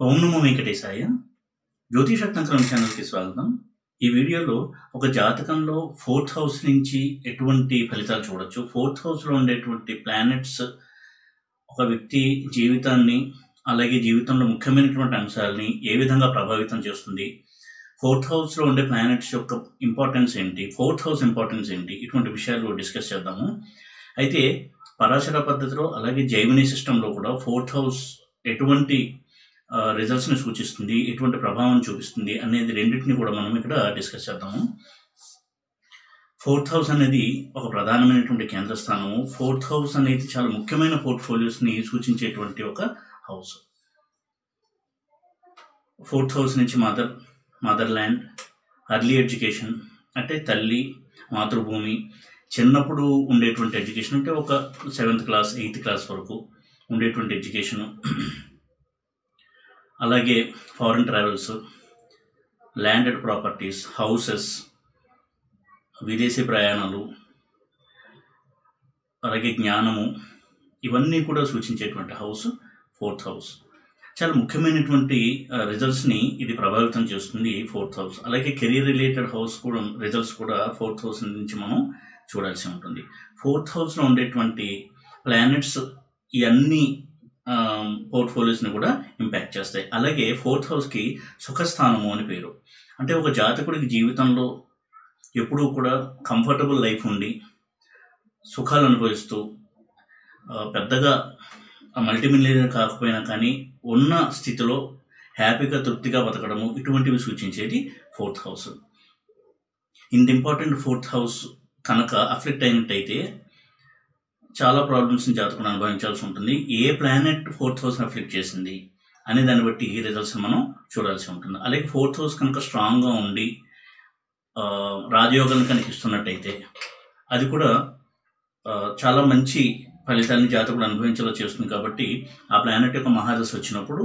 ఓం నమో వెంకటేశాయ. జ్యోతిషరత్నాకరం ఛానల్కి స్వాగతం. ఈ వీడియోలో ఒక జాతకంలో ఫోర్త్ హౌస్ నుంచి ఎటువంటి ఫలితాలు చూడొచ్చు, ఫోర్త్ హౌస్లో ఉండేటువంటి ప్లానెట్స్ ఒక వ్యక్తి జీవితాన్ని అలాగే జీవితంలో ముఖ్యమైనటువంటి అంశాలని ఏ విధంగా ప్రభావితం చేస్తుంది, ఫోర్త్ హౌస్లో ఉండే ప్లానెట్స్ యొక్క ఇంపార్టెన్స్ ఏంటి, ఫోర్త్ హౌస్ ఇంపార్టెన్స్ ఏంటి, ఇటువంటి విషయాలు డిస్కస్ చేద్దాము. అయితే పరాశర పద్ధతిలో అలాగే జైమిని సిస్టంలో కూడా ఫోర్త్ హౌస్ ఎటువంటి రిజల్ట్స్ని సూచిస్తుంది, ఎటువంటి ప్రభావం చూపిస్తుంది అనేది రెండింటిని కూడా మనం ఇక్కడ డిస్కస్ చేద్దాము. ఫోర్త్ హౌస్ అనేది ఒక ప్రధానమైనటువంటి కేంద్ర స్థానము. ఫోర్త్ హౌస్ అనేది చాలా ముఖ్యమైన పోర్ట్ఫోలియోస్ని సూచించేటువంటి ఒక హౌస్. ఫోర్త్ హౌస్ నుంచి మదర్ల్యాండ్, అర్లీ ఎడ్యుకేషన్ అంటే తల్లి, మాతృభూమి, చిన్నప్పుడు ఉండేటువంటి ఎడ్యుకేషన్ అంటే ఒక 7th క్లాస్ 8th క్లాస్ వరకు ఉండేటువంటి ఎడ్యుకేషను, అలాగే foreign travels, landed properties, houses, విదేశీ ప్రయాణాలు, అలాగే జ్ఞానము, ఇవన్నీ కూడా సూచించేటువంటి హౌస్ ఫోర్త్ హౌస్. చాలా ముఖ్యమైనటువంటి రిజల్ట్స్ని ఇది ప్రభావితం చేస్తుంది ఫోర్త్ హౌస్. అలాగే కెరీర్ రిలేటెడ్ హౌస్ కూడా రిజల్ట్స్ కూడా ఫోర్త్ హౌస్ నుంచి మనం చూడాల్సి ఉంటుంది. ఫోర్త్ హౌస్లో ఉండేటువంటి ప్లానెట్స్ ఈ అన్ని పోర్ట్ఫోలియోస్ని కూడా ఇంపాక్ట్ చేస్తాయి. అలాగే ఫోర్త్ హౌస్కి సుఖస్థానము అని పేరు. అంటే ఒక జాతకుడికి జీవితంలో ఎప్పుడూ కూడా కంఫర్టబుల్ లైఫ్ ఉండి సుఖాలు అనుభవిస్తూ పెద్దగా మల్టీమిలియనర్ కాకపోయినా కానీ ఉన్న స్థితిలో హ్యాపీగా తృప్తిగా బతకడము, ఇటువంటివి సూచించేది ఫోర్త్ హౌస్. ఇంత ఇంపార్టెంట్ ఫోర్త్ హౌస్ కనుక అఫెక్ట్ అయినట్టయితే చాలా ప్రాబ్లమ్స్ని జాతకుడు అనుభవించాల్సి ఉంటుంది. ఏ ప్లానెట్ ఫోర్త్ హౌస్ని అఫెక్ట్ చేసింది అనే దాన్ని బట్టి ఈ రిజల్ట్స్ మనం చూడాల్సి ఉంటుంది. అలాగే ఫోర్త్ హౌస్ కనుక స్ట్రాంగ్గా ఉండి రాజయోగాన్ని కనుక ఇస్తున్నట్టయితే అది కూడా చాలా మంచి ఫలితాన్ని జాతకుడు అనుభవించేలా చేస్తుంది. కాబట్టి ఆ ప్లానెట్ యొక్క మహాదశ వచ్చినప్పుడు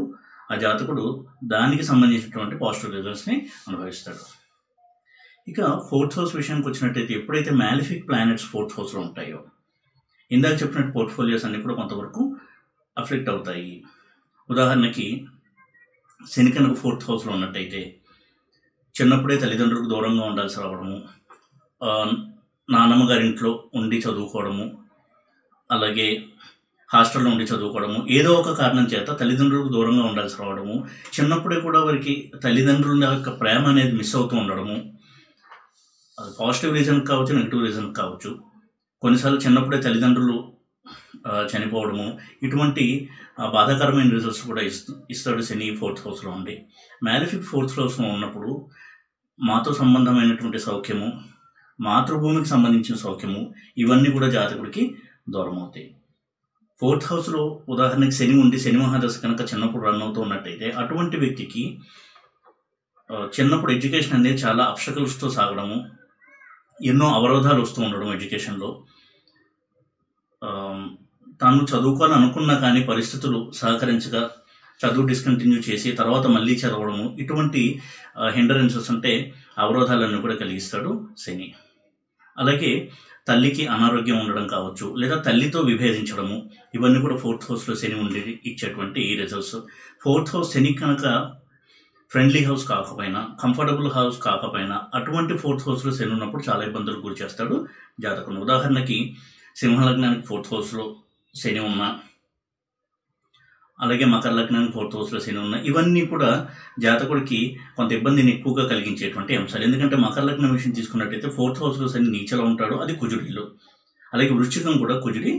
ఆ జాతకుడు దానికి సంబంధించినటువంటి పాజిటివ్ రిజల్ట్స్ని అనుభవిస్తాడు. ఇక ఫోర్త్ హౌస్ విషయానికి వచ్చినట్టయితే ఎప్పుడైతే మ్యాలిఫిక్ ప్లానెట్స్ ఫోర్త్ హౌస్లో ఉంటాయో ఇందాక చెప్పినట్టు పోర్ట్ఫోలియోస్ అన్నీ కూడా కొంతవరకు అఫెక్ట్ అవుతాయి. ఉదాహరణకి శని కనుక ఫోర్త్ హౌస్లో ఉన్నట్టయితే చిన్నప్పుడే తల్లిదండ్రులకు దూరంగా ఉండాల్సి రావడము, నాన్నమ్మ గారింట్లో ఉండి చదువుకోవడము, అలాగే హాస్టల్లో ఉండి చదువుకోవడము, ఏదో ఒక కారణం చేత తల్లిదండ్రులకు దూరంగా ఉండాల్సి రావడము, చిన్నప్పుడే కూడా వారికి తల్లిదండ్రుల యొక్క ప్రేమ అనేది మిస్ అవుతూ ఉండడము, అది పాజిటివ్ రీజన్ కావచ్చు, నెగిటివ్ రీజన్ కావచ్చు. కొన్నిసార్లు చిన్నప్పుడే తల్లిదండ్రులు చనిపోవడము, ఇటువంటి బాధాకరమైన రిజల్ట్స్ కూడా ఇస్తాడు శని ఫోర్త్ హౌస్లో ఉండి. మ్యాలిఫిక్ ఫోర్త్ హౌస్లో ఉన్నప్పుడు మాతో సంబంధమైనటువంటి సౌఖ్యము, మాతృభూమికి సంబంధించిన సౌఖ్యము, ఇవన్నీ కూడా జాతకుడికి దూరం అవుతాయి. ఫోర్త్ హౌస్లో ఉదాహరణకి శని ఉండి శని మహాదశ కనుక చిన్నప్పుడు రన్ అవుతూ ఉన్నట్టయితే అటువంటి వ్యక్తికి చిన్నప్పుడు ఎడ్యుకేషన్ అనేది చాలా అబ్స్టకల్స్తో సాగడము, ఎన్నో అవరోధాలు వస్తూ ఉండడం ఎడ్యుకేషన్లో, తాను చదువుకోవాలని అనుకున్నా కానీ పరిస్థితులు సహకరించగా చదువు డిస్కంటిన్యూ చేసి తర్వాత మళ్ళీ చదవడము, ఇటువంటి హిండరెన్సెస్ అంటే అవరోధాలన్నీ కూడా కలిగిస్తాడు శని. అలాగే తల్లికి అనారోగ్యం ఉండడం కావచ్చు, లేదా తల్లితో విభేదించడము, ఇవన్నీ కూడా ఫోర్త్ హౌస్లో శని ఉండి ఇచ్చేటువంటి రిజల్ట్స్. ఫోర్త్ హౌస్ శని కనుక ఫ్రెండ్లీ హౌస్ కాకపోయినా, కంఫర్టబుల్ హౌస్ కాకపోయినా అటువంటి ఫోర్త్ హౌస్లో శని ఉన్నప్పుడు చాలా ఇబ్బందులు గురి చేస్తాడు జాతకుడు. ఉదాహరణకి సింహలగ్నానికి ఫోర్త్ హౌస్లో శని ఉన్నా, అలాగే మకర లగ్నానికి ఫోర్త్ హౌస్లో శని ఉన్నా, ఇవన్నీ కూడా జాతకుడికి కొంత ఇబ్బందిని ఎక్కువగా కలిగించేటువంటి అంశాలు. ఎందుకంటే మకర లగ్నం విషయం తీసుకున్నట్టయితే ఫోర్త్ హౌస్లో శని నీచలో ఉంటాడు, అది కుజుడి ఇల్లు. అలాగే వృశ్చికం కూడా కుజుడి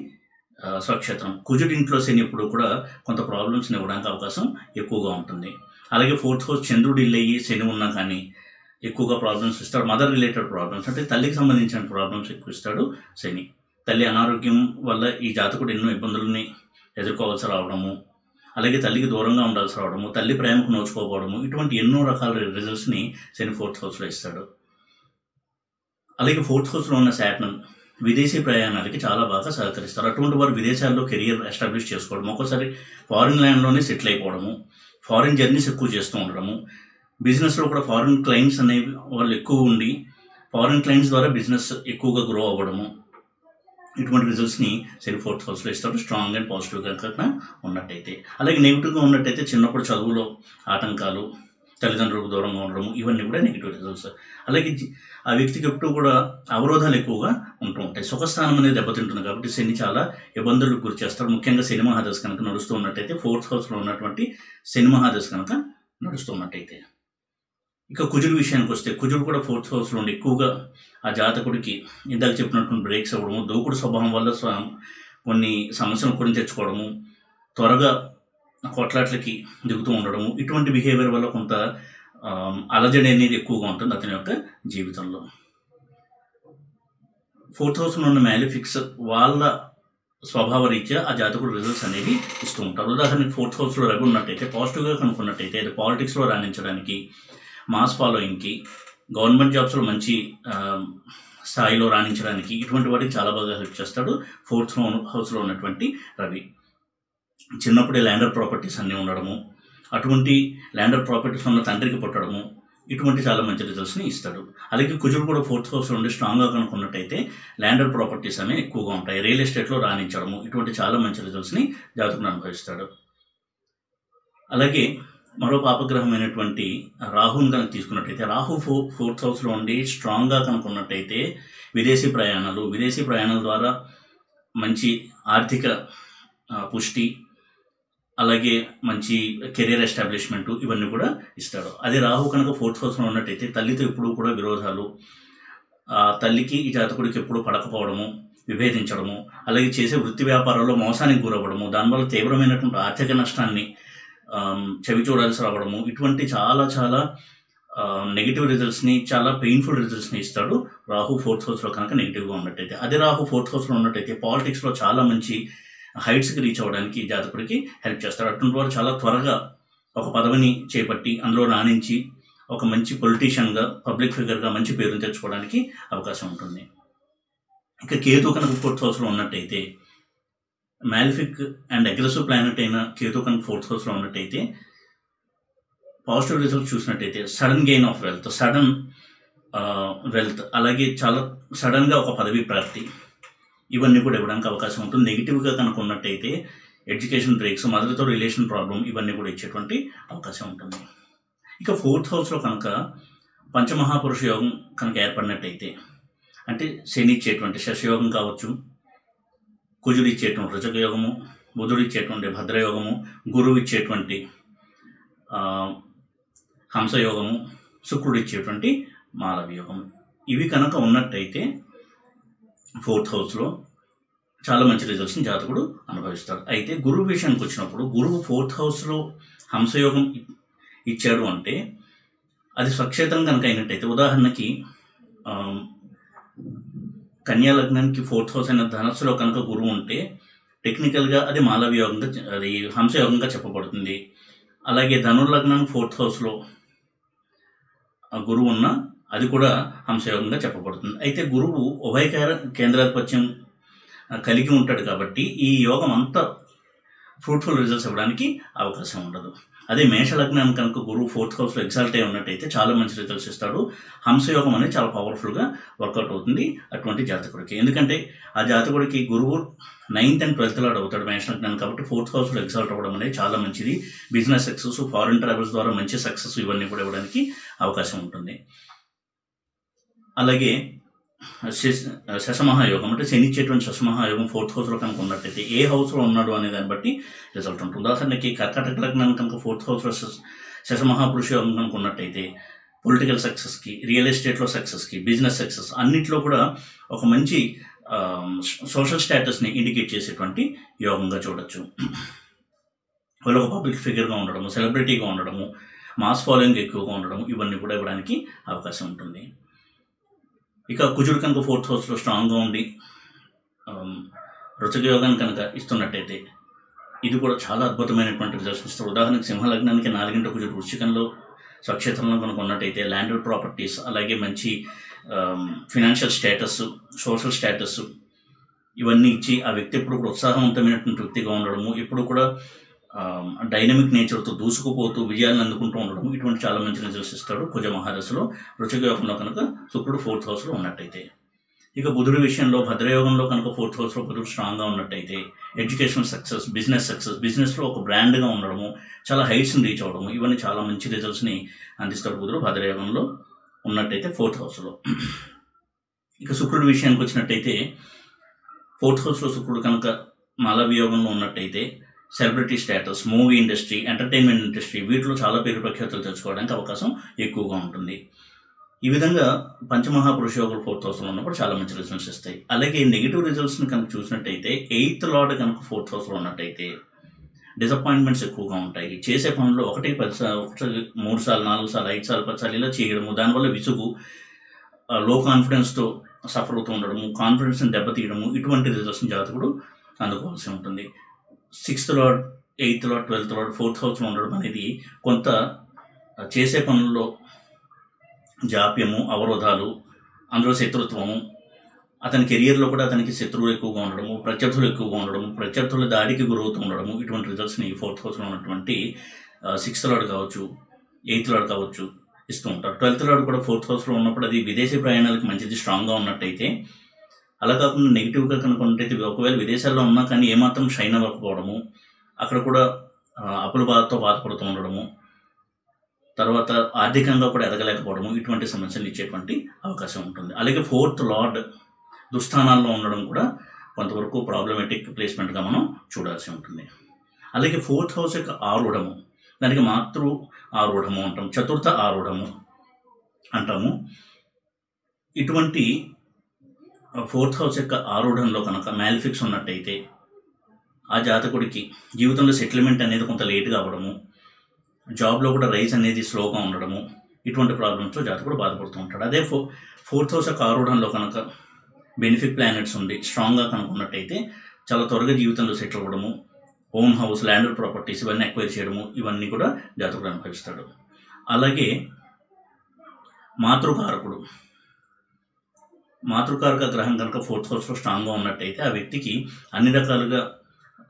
స్వక్షేత్రం. కుజుడి ఇంట్లో శని ఎప్పుడు కూడా కొంత ప్రాబ్లమ్స్ని ఇవ్వడానికి అవకాశం ఎక్కువగా ఉంటుంది. అలాగే ఫోర్త్ హౌస్ చంద్రుడు ఇల్లు అయ్యి శని ఉన్నా కానీ ఎక్కువగా ప్రాబ్లమ్స్ ఇస్తాడు. మదర్ రిలేటెడ్ ప్రాబ్లమ్స్ అంటే తల్లికి సంబంధించిన ప్రాబ్లమ్స్ ఎక్కువ ఇస్తాడు శని. తల్లి అనారోగ్యం వల్ల ఈ జాతకుడు ఎన్నో ఇబ్బందులని ఎదుర్కోవాల్సి రావడము, అలాగే తల్లికి దూరంగా ఉండాల్సి రావడము, తల్లి ప్రేమకు నోచుకోకపోవడము, ఇటువంటి ఎన్నో రకాల రిజల్ట్స్ని శని ఫోర్త్ హౌస్లో ఇస్తాడు. అలాగే ఫోర్త్ హౌస్లో ఉన్న శాటర్న్ విదేశీ ప్రయాణాలకి చాలా బాగా సహకరిస్తారు. అటువంటి వారు విదేశాల్లో కెరియర్ ఎస్టాబ్లిష్ చేసుకోవడం, ఒక్కోసారి ఫారిన్ ల్యాండ్లోనే సెటిల్ అయిపోవడము, ఫారిన్ జర్నీస్ ఎక్కువ చేస్తూ ఉండడము, బిజినెస్లో కూడా ఫారిన్ క్లయింట్స్ అనేవి వాళ్ళు ఎక్కువ ఉండి ఫారిన్ క్లయింట్స్ ద్వారా బిజినెస్ ఎక్కువగా గ్రో అవ్వడము, ఇటువంటి రిజల్ట్స్ని శని ఫోర్త్ హౌస్లో ఇస్తాడు, స్ట్రాంగ్ అండ్ పాజిటివ్గా కనుక ఉన్నట్టయితే. అలాగే నెగిటివ్గా ఉన్నట్టయితే చిన్నప్పుడు చదువులో ఆటంకాలు, తల్లిదండ్రులకు దూరంగా ఉండడం, ఇవన్నీ కూడా నెగిటివ్ రిజల్ట్స్. అలాగే ఆ వ్యక్తికి ఎప్పుడు కూడా అవరోధాలు ఎక్కువగా ఉంటూ ఉంటాయి. సుఖస్థానం అనేది దెబ్బతింటుంది కాబట్టి శని చాలా ఇబ్బందులకు గురి చేస్తాడు. ముఖ్యంగా శని మహాదశ కనుక నడుస్తూ ఉన్నట్టయితే, ఫోర్త్ హౌస్లో ఉన్నటువంటి శని మహాదశ కనుక నడుస్తూ ఉన్నట్టయితే. ఇక కుజుడు విషయానికి వస్తే, కుజుడు కూడా ఫోర్త్ హౌస్లో ఉండి ఎక్కువగా ఆ జాతకుడికి ఇందాక చెప్పినటువంటి బ్రేక్స్ అవ్వడము, దూకుడు స్వభావం వల్ల కొన్ని సమస్యలు కొని తెచ్చుకోవడము, త్వరగా కొట్లాట్లకి దిగుతూ ఉండడము, ఇటువంటి బిహేవియర్ వల్ల కొంత అలజడి అనేది ఎక్కువగా ఉంటుంది అతని యొక్క జీవితంలో. ఫోర్త్ హౌస్లో ఉన్న మ్యాలిఫిక్స్ వాళ్ళ స్వభావ రీత్యా ఆ జాతకుడు రిజల్ట్స్ అనేవి ఇస్తూ ఉంటారు. ఉదాహరణకి ఫోర్త్ హౌస్లో రవి ఉన్నట్టయితే, పాజిటివ్గా కనుక్కున్నట్టయితే అది పాలిటిక్స్లో రాణించడానికి, మాస్ ఫాలోయింగ్కి, గవర్నమెంట్ జాబ్స్లో మంచి స్థాయిలో రాణించడానికి, ఇటువంటి వాటికి చాలా బాగా హెల్ప్ చేస్తాడు ఫోర్త్ హౌస్లో ఉన్నటువంటి రవి. చిన్నప్పుడే ల్యాండర్ ప్రాపర్టీస్ అన్నీ ఉండడము, అటువంటి ల్యాండర్ ప్రాపర్టీస్ ఉన్న తండ్రికి పుట్టడము, ఇటువంటి చాలా మంచి రిజల్ట్స్ని ఇస్తాడు. అలాగే కుజుడు కూడా ఫోర్త్ హౌస్లో ఉండి స్ట్రాంగ్గా కనుక్కున్నట్టయితే ల్యాండర్ ప్రాపర్టీస్ అనేవి ఎక్కువగా ఉంటాయి, రియల్ ఎస్టేట్లో రాణించడము, ఇటువంటి చాలా మంచి రిజల్ట్స్ని జాతకుడు అనుభవిస్తాడు. అలాగే మరో పాపగ్రహమైనటువంటి రాహుని కనుక తీసుకున్నట్టయితే, రాహు ఫోర్త్ హౌస్లో ఉండి స్ట్రాంగ్గా కనుక్కున్నట్టయితే విదేశీ ప్రయాణాల ద్వారా మంచి ఆర్థిక పుష్టి, అలాగే మంచి కెరీర్ ఎస్టాబ్లిష్మెంటు, ఇవన్నీ కూడా ఇస్తాడు. అదే రాహు కనుక ఫోర్త్ హౌస్లో ఉన్నట్టయితే తల్లితో ఎప్పుడూ కూడా విరోధాలు, తల్లికి ఈ జాతకుడికి ఎప్పుడూ పడకపోవడము, విభేదించడము, అలాగే చేసే వృత్తి వ్యాపారాల్లో మోసానికి గురవ్వడము, దానివల్ల తీవ్రమైనటువంటి ఆర్థిక నష్టాన్ని చవి చూడాల్సి రావడము, ఇటువంటి చాలా చాలా నెగిటివ్ రిజల్ట్స్ని, చాలా పెయిన్ఫుల్ రిజల్ట్స్ని ఇస్తాడు రాహు ఫోర్త్ హౌస్లో కనుక నెగిటివ్గా ఉన్నట్టయితే. అదే రాహు ఫోర్త్ హౌస్లో ఉన్నట్టయితే పాలిటిక్స్లో చాలా మంచి హైట్స్కి రీచ్ అవ్వడానికి ఈ జాతకుడికి హెల్ప్ చేస్తాడు. అటువంటి వారు చాలా త్వరగా ఒక పదవిని చేపట్టి అందులో రాణించి ఒక మంచి పొలిటీషియన్గా, పబ్లిక్ ఫిగర్గా మంచి పేరుని తెచ్చుకోవడానికి అవకాశం ఉంటుంది. ఇక కేతు కనుక ఫోర్త్ హౌస్లో ఉన్నట్టయితే, మ్యాలిఫిక్ అండ్ అగ్రెసివ్ ప్లానెట్ అయిన కేతు కనుక ఫోర్త్ హౌస్లో ఉన్నట్టయితే పాజిటివ్ రిజల్ట్స్ చూసినట్టయితే సడన్ గెయిన్ ఆఫ్ వెల్త్, అలాగే చాలా సడన్గా ఒక పదవి ప్రాప్తి, ఇవన్నీ కూడా ఇవ్వడానికి అవకాశం ఉంటుంది. నెగిటివ్గా కనుక ఉన్నట్టయితే ఎడ్యుకేషన్ బ్రేక్స్, మదర్తో రిలేషన్ ప్రాబ్లం, ఇవన్నీ కూడా ఇచ్చేటువంటి అవకాశం ఉంటుంది. ఇక ఫోర్త్ హౌస్లో కనుక పంచమహాపురుష యోగం కనుక ఏర్పడినట్టయితే, అంటే శని ఇచ్చేటువంటి శశయోగం కావచ్చు, కుజుడు ఇచ్చేటువంటి రుజక యోగము, బుధుడు ఇచ్చేటువంటి భద్రయోగము, గురువు ఇచ్చేటువంటి హంసయోగము, శుక్రుడు ఇచ్చేటువంటి మాలవి యోగము, ఇవి కనుక ఉన్నట్టయితే ఫోర్త్ హౌస్లో చాలా మంచి రిజల్ట్స్ని జాతకుడు అనుభవిస్తాడు. అయితే గురువు విషయానికి వచ్చినప్పుడు, గురువు ఫోర్త్ హౌస్లో హంసయోగం ఇచ్చాడు అంటే అది స్వక్షేత్రం కనుక అయినట్టయితే, ఉదాహరణకి కన్యా లగ్నానికి ఫోర్త్ హౌస్ అయిన ధనస్సులో కనుక గురువు ఉంటే టెక్నికల్గా అది మాలవి యోగంగా, అది హంసయోగంగా చెప్పబడుతుంది. అలాగే ధనుర్లగ్నానికి ఫోర్త్ హౌస్లో గురువు ఉన్న అది కూడా హంసయోగంగా చెప్పబడుతుంది. అయితే గురువు ఉభయ కేంద్రాధిపత్యం కలిగి ఉంటాడు కాబట్టి ఈ యోగం అంతా ఫ్రూట్ఫుల్ రిజల్ట్స్ ఇవ్వడానికి అవకాశం ఉండదు. అదే మేషలగ్నం కనుక గురువు ఫోర్త్ హౌస్లో ఎగ్జాల్ట్ అయి ఉన్నట్టయితే చాలా మంచి రిజల్ట్స్ ఇస్తాడు. హంసయోగం అనేది చాలా పవర్ఫుల్గా వర్కౌట్ అవుతుంది అటువంటి జాతకుడికి. ఎందుకంటే ఆ జాతకుడికి గురువు 9th and 12th లాడ్ అవుతాడు మేషలగ్నం కాబట్టి ఫోర్త్ హౌస్లో ఎగ్జాల్ట్ అవ్వడం అనేది చాలా మంచిది. బిజినెస్ సక్సెస్, ఫారిన్ ట్రావెల్స్ ద్వారా మంచి సక్సెస్, ఇవన్నీ కూడా ఇవ్వడానికి అవకాశం ఉంటుంది. అలాగే శశమహాయోగం అంటే శని ఇచ్చేటువంటి శశమహాయోగం ఫోర్త్ హౌస్లో కనుక ఉన్నట్టయితే ఏ హౌస్లో ఉన్నాడు అనే దాన్ని బట్టి రిజల్ట్ ఉంటుంది. ఉదాహరణకి కర్కాటక లగ్నం కనుక ఫోర్త్ హౌస్లో శశమహాపురుష యోగం కనుక ఉన్నట్టయితే పొలిటికల్ సక్సెస్కి, రియల్ ఎస్టేట్లో సక్సెస్కి, బిజినెస్ సక్సెస్ అన్నిట్లో కూడా ఒక మంచి సోషల్ స్టేటస్ని ఇండికేట్ చేసేటువంటి యోగంగా చూడొచ్చు. వాళ్ళు ఒక పబ్లిక్ ఫిగర్గా ఉండడము, సెలబ్రిటీగా ఉండడము, మాస్ ఫాలోయింగ్ ఎక్కువగా ఉండడము, ఇవన్నీ కూడా ఇవ్వడానికి అవకాశం ఉంటుంది. ఇక కుజుడు కనుక ఫోర్త్ హౌస్లో స్ట్రాంగ్గా ఉండి రుచక యోగాన్ని కనుక ఇస్తున్నట్టయితే ఇది కూడా చాలా అద్భుతమైనటువంటి రిజల్ట్స్ ఇస్తారు. ఉదాహరణకు సింహలగ్నానికి 4వ కుజుడు వృశ్చికంలో స్వక్షేత్రంలో కనుక ఉన్నట్టయితే ల్యాండెడ్ ప్రాపర్టీస్, అలాగే మంచి ఫినాన్షియల్ స్టేటస్, సోషల్ స్టేటస్, ఇవన్నీ ఇచ్చి ఆ వ్యక్తి ఎప్పుడు కూడా ఉత్సాహవంతమైనటువంటి వ్యక్తిగా ఉండడము, ఎప్పుడు కూడా డైనమిక్ నేచర్తో దూసుకుపోతూ విజయాలను అందుకుంటూ ఉండడం, ఇటువంటి చాలా మంచి రిజల్ట్స్ ఇస్తాడు కుజ మహాదశలో వృశ్చిక యోగంలో కనుక శుక్రుడు ఫోర్త్ హౌస్లో ఉన్నట్టయితే. ఇక బుధుడి విషయంలో భద్రయోగంలో కనుక ఫోర్త్ హౌస్లో బుధుడు స్ట్రాంగ్గా ఉన్నట్టయితే ఎడ్యుకేషనల్ సక్సెస్, బిజినెస్లో ఒక బ్రాండ్గా ఉండడము, చాలా హైట్స్ని రీచ్ అవ్వడము, ఇవన్నీ చాలా మంచి రిజల్ట్స్ని అందిస్తాడు బుధుడు భద్రయోగంలో ఉన్నట్టయితే ఫోర్త్ హౌస్లో. ఇక శుక్రుడి విషయానికి వచ్చినట్టయితే ఫోర్త్ హౌస్లో శుక్రుడు కనుక మాలవియోగంలో ఉన్నట్టయితే celebrity status, movie industry, entertainment industry వీటిలో చాలా పేరు ప్రఖ్యాతులు తెచ్చుకోవడానికి అవకాశం ఎక్కువగా ఉంటుంది. ఈ విధంగా పంచమహాపురుష యోగులు ఫోర్త్ హౌస్లో ఉన్నప్పుడు చాలా మంచి రిజల్ట్స్ ఇస్తాయి. అలాగే నెగిటివ్ రిజల్ట్స్ని కనుక చూసినట్టయితే 8th లార్డ్ కనుక ఫోర్త్ హౌస్లో ఉన్నట్టయితే డిసప్పాయింట్మెంట్స్ ఎక్కువగా ఉంటాయి. చేసే పనుల్లో 1, 10 సార్లు, 3 సార్లు, 4 సార్లు, 5 సార్లు, 10 సార్లు ఇలా చేయడము, దానివల్ల విసుగు, లో కాన్ఫిడెన్స్తో సఫర్ అవుతూ ఉండడము, కాన్ఫిడెన్స్ని దెబ్బతీయడము, ఇటువంటి రిజల్ట్స్ని జాతకుడు అందుకోవాల్సి ఉంటుంది. 6th lord, 8th lord, 12th lord fourth హౌస్లో ఉండడం అనేది కొంత చేసే పనుల్లో జాప్యము, అవరోధాలు, అందులో శత్రుత్వము, అతని కెరియర్లో కూడా అతనికి శత్రువులు ఎక్కువగా ఉండడము, ప్రత్యర్థులు ఎక్కువగా ఉండడము, ప్రత్యర్థుల దాడికి గురవుతూ ఉండడము, ఇటువంటి రిజల్ట్స్ని ఫోర్త్ హౌస్లో ఉన్నటువంటి 6th లార్డ్ కావచ్చు, 8th లార్డ్ కావచ్చు ఇస్తూ ఉంటారు. 12th లార్డ్ కూడా ఫోర్త్ హౌస్లో ఉన్నప్పుడు అది విదేశీ ప్రయాణాలకు మంచిది, స్ట్రాంగ్గా ఉన్నట్టయితే. అలా కాకుండా నెగిటివ్గా కనుక ఉన్నట్టయితే ఒకవేళ విదేశాల్లో ఉన్నా కానీ ఏమాత్రం షైన్ అవ్వకపోవడము, అక్కడ కూడా అప్పుల బాధతో బాధపడుతూ ఉండడము, తర్వాత ఆర్థికంగా కూడా ఎదగలేకపోవడము, ఇటువంటి సమస్యలు ఇచ్చేటువంటి అవకాశం ఉంటుంది. అలాగే 4th లార్డ్ దుస్థానాల్లో ఉండడం కూడా కొంతవరకు ప్రాబ్లమేటిక్ ప్లేస్మెంట్గా మనం చూడాల్సి ఉంటుంది. అలాగే 4th హౌస్ యొక్క ఆరూఢము, దానికి మాతృ ఆరూఢము అంటాం, చతుర్థ ఆరూఢము అంటాము. ఇటువంటి 4th హౌస్ యొక్క ఆరూఢంలో కనుక మ్యాలిఫిక్స్ ఉన్నట్టయితే ఆ జాతకుడికి జీవితంలో సెటిల్మెంట్ అనేది కొంత లేట్గా అవ్వడము, జాబ్లో కూడా రైజ్ అనేది స్లోగా ఉండడము, ఇటువంటి ప్రాబ్లమ్స్తో జాతకుడు బాధపడుతూ ఉంటాడు. అదే 4th హౌస్ యొక్క ఆరూఢంలో కనుక బెనిఫిట్ ప్లానెట్స్ ఉండి స్ట్రాంగ్గా కనుక ఉన్నట్టయితే చాలా త్వరగా జీవితంలో సెటిల్ అవ్వడము, ఓన్ హౌస్, ల్యాండ్ ప్రాపర్టీస్ ఇవన్నీ ఎక్వైర్ చేయడము, ఇవన్నీ కూడా జాతకుడు అనుభవిస్తాడు. అలాగే మాతృకారక గ్రహం కనుక 4th హౌస్లో స్ట్రాంగ్గా ఉన్నట్టయితే ఆ వ్యక్తికి అన్ని రకాలుగా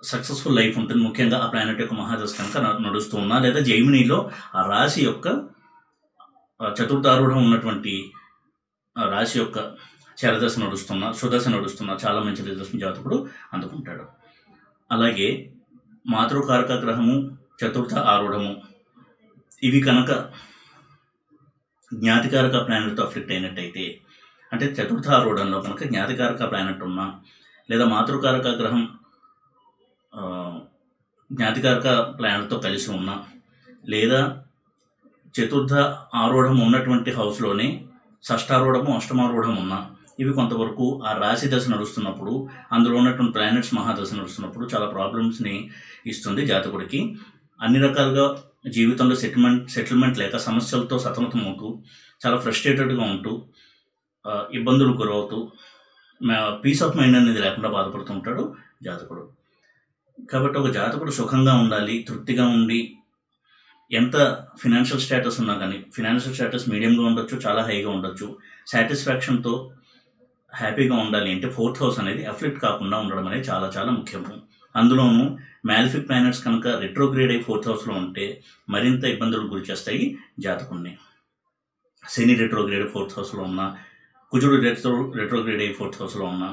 సక్సెస్ఫుల్ లైఫ్ ఉంటుంది. ముఖ్యంగా ఆ ప్లానెట్ యొక్క మహాదశ కనుక నడుస్తూ ఉన్నా, లేదా జైమినీలో ఆ రాశి యొక్క చతుర్థారూఢం ఉన్నటువంటి రాశి యొక్క చరదశ నడుస్తున్నా, సుదశ నడుస్తున్నా చాలా మంచి రిజల్ట్స్ని జాతకుడు అందుకుంటాడు. అలాగే మాతృకారక గ్రహము, చతుర్థ ఆరూఢము ఇవి కనుక జ్ఞాతికారక ప్లానెట్తో అఫెక్ట్ అయినట్టయితే, అంటే చతుర్థ ఆరూఢంలో కనుక జ్ఞాతికారక ప్లానెట్ ఉన్నా, లేదా మాతృకారక గ్రహం జ్ఞాతికారక ప్లానెట్తో కలిసి ఉన్నా, లేదా చతుర్థ ఆరూఢం ఉన్నటువంటి హౌస్లోనే షష్టారూఢము, అష్టమారూఢం ఉన్నా, ఇవి కొంతవరకు ఆ రాశి దశ నడుస్తున్నప్పుడు, అందులో ఉన్నటువంటి ప్లానెట్స్ మహాదశ నడుస్తున్నప్పుడు చాలా ప్రాబ్లమ్స్ని ఇస్తుంది జాతకుడికి. అన్ని రకాలుగా జీవితంలో సెటిల్మెంట్ లేక సమస్యలతో సతమతమవుతూ, చాలా ఫ్రస్ట్రేటెడ్గా ఉంటూ, ఇబ్బందులకు గురవుతూ, పీస్ ఆఫ్ మైండ్ అనేది లేకుండా బాధపడుతూ ఉంటాడు జాతకుడు. కాబట్టి ఒక జాతకుడు సుఖంగా ఉండాలి, తృప్తిగా ఉండి, ఎంత ఫినాన్షియల్ స్టేటస్ ఉన్నా కానీ, ఫినాన్షియల్ స్టేటస్ మీడియంగా ఉండొచ్చు, చాలా హైగా ఉండొచ్చు, సాటిస్ఫాక్షన్తో హ్యాపీగా ఉండాలి అంటే 4th హౌస్ అనేది అఫెక్ట్ కాకుండా ఉండడం అనేది చాలా చాలా ముఖ్యము. అందులోనూ మ్యాలిఫిక్ ప్లానెట్స్ కనుక రెట్రోగ్రేడ్ అయ్యి 4th హౌస్లో ఉంటే మరింత ఇబ్బందులకు గురి చేస్తాయి జాతకుడిని. శని రెట్రోగ్రేడ్ 4th హౌస్లో ఉన్నా, కుజుడు రెట్రోగ్రేడ్ అయ్యి 4th హౌస్లో ఉన్నా,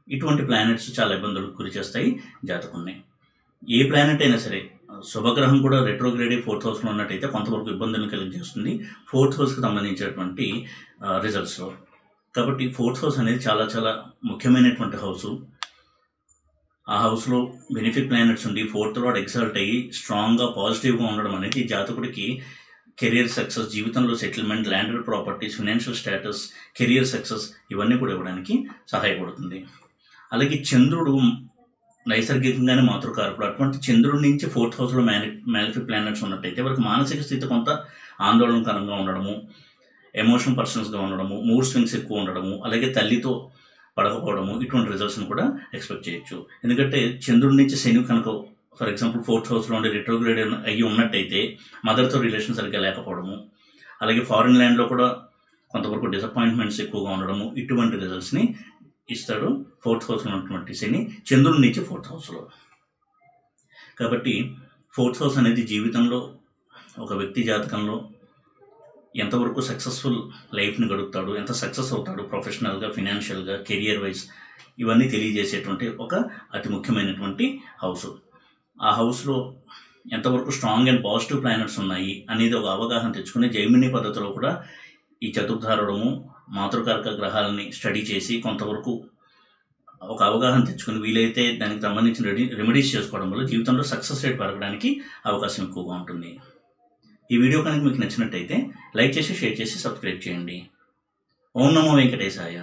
ఇటువంటి ప్లానెట్స్ చాలా ఇబ్బందులకు గురి చేస్తాయి జాతకుడిని. ఏ ప్లానెట్ అయినా సరే, శుభగ్రహం కూడా రెట్రోగ్రేడ్ అయ్యి 4th హౌస్లో ఉన్నట్టయితే కొంతవరకు ఇబ్బందులను కలిగజేస్తుంది 4th హౌస్కి సంబంధించినటువంటి రిజల్ట్స్లో. కాబట్టి 4th హౌస్ అనేది చాలా చాలా ముఖ్యమైనటువంటి హౌసు. ఆ హౌస్లో బెనిఫిట్ ప్లానెట్స్ ఉండి 4th లార్డ్ ఎగ్జాల్ట్ అయ్యి స్ట్రాంగ్గా పాజిటివ్గా ఉండడం అనేది జాతకుడికి కెరియర్ సక్సెస్, జీవితంలో settlement, landed properties, financial status, career success ఇవన్నీ కూడా ఇవ్వడానికి సహాయపడుతుంది. అలాగే చంద్రుడు నైసర్గికంగానే మాతృకారకుడు. అటువంటి చంద్రుడి నుంచి 4th హౌస్లో మ్యాలిఫిక్ ప్లానెట్స్ ఉన్నట్టయితే వారికి మానసిక స్థితి కొంత ఆందోళనకరంగా ఉండడము, ఎమోషనల్ పర్సన్స్గా ఉండడము, మూడ్ స్వింగ్స్ ఎక్కువ ఉండడము, అలాగే తల్లితో పడకపోవడము, ఇటువంటి రిజల్ట్స్ని కూడా ఎక్స్పెక్ట్ చేయొచ్చు. ఎందుకంటే చంద్రుడి నుంచి శని కనుక ఫర్ ఎగ్జాంపుల్ 4th హౌస్లో ఉండే రెట్రోగ్రేడ్ అయ్యి ఉన్నట్టయితే మదర్తో రిలేషన్ సరిగ్గా లేకపోవడము, అలాగే ఫారిన్ ల్యాండ్లో కూడా కొంతవరకు డిసప్పాయింట్మెంట్స్ ఎక్కువగా ఉండడము, ఇటువంటి రిజల్ట్స్ని ఇస్తాడు 4th హౌస్లో ఉన్నటువంటి శని చంద్రుడి నుంచి 4th హౌస్లో. కాబట్టి 4th హౌస్ అనేది జీవితంలో ఒక వ్యక్తి జాతకంలో ఎంతవరకు సక్సెస్ఫుల్ లైఫ్ని గడుపుతాడు, ఎంత సక్సెస్ అవుతాడు ప్రొఫెషనల్గా, ఫినాన్షియల్గా, కెరియర్ వైజ్, ఇవన్నీ తెలియజేసేటువంటి ఒక అతి ముఖ్యమైనటువంటి హౌస్. ఆ హౌస్లో ఎంతవరకు స్ట్రాంగ్ అండ్ పాజిటివ్ ప్లానెట్స్ ఉన్నాయి అనేది ఒక అవగాహన తెచ్చుకుని జైమిని పద్ధతిలో కూడా ఈ చతుర్థారుడము మాతృకారక గ్రహాలని స్టడీ చేసి కొంతవరకు ఒక అవగాహన తెచ్చుకుని వీలైతే దానికి సంబంధించిన రెమెడీస్ చేసుకోవడం వల్ల జీవితంలో సక్సెస్ రేట్ పెరగడానికి అవకాశం ఎక్కువగా ఉంటుంది. ఈ వీడియో కనుక మీకు నచ్చినట్టయితే లైక్ చేసి, షేర్ చేసి, సబ్స్క్రైబ్ చేయండి. ఓం నమో వెంకటేశాయ.